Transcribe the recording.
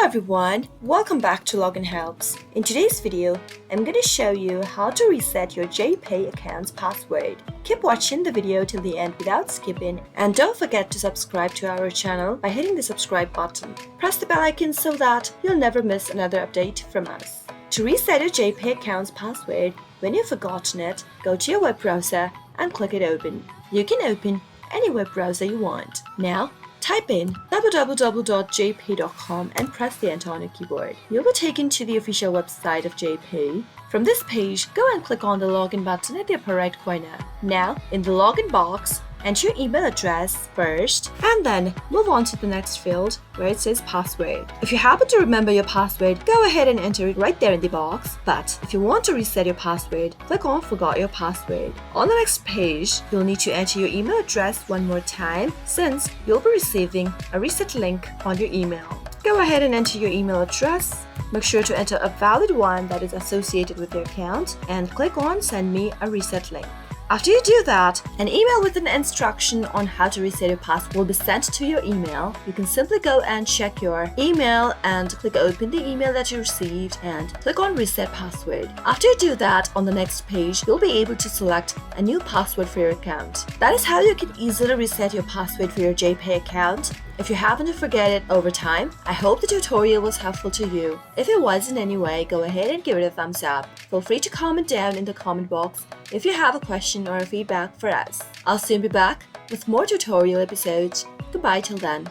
everyone, welcome back to Login Helps. In today's video, I'm going to show you how to reset your JPay account's password. Keep watching the video till the end without skipping, and don't forget to subscribe to our channel by hitting the subscribe button. Press the bell icon so that you'll never miss another update from us. To reset your JPay account's password, when you've forgotten it, go to your web browser and click it open. You can open any web browser you want. Now, type in www.jpay.com and press the enter on your keyboard. You'll be taken to the official website of JPay. From this page, go and click on the login button at the upper right corner. Now, in the login box, enter your email address first and then move on to the next field where it says password. If you happen to remember your password, go ahead and enter it right there in the box. But if you want to reset your password, click on forgot your password. On the next page, you'll need to enter your email address one more time since you'll be receiving a reset link on your email. Go ahead and enter your email address. Make sure to enter a valid one that is associated with your account and click on send me a reset link. After you do that, an email with an instruction on how to reset your password will be sent to your email. You can simply go and check your email and click open the email that you received and click on reset password. After you do that, on the next page, you'll be able to select a new password for your account. That is how you can easily reset your password for your JPay account. If you happen to forget it over time, I hope the tutorial was helpful to you. If it was in any way, go ahead and give it a thumbs up. Feel free to comment down in the comment box if you have a question or a feedback for us. I'll soon be back with more tutorial episodes. Goodbye till then.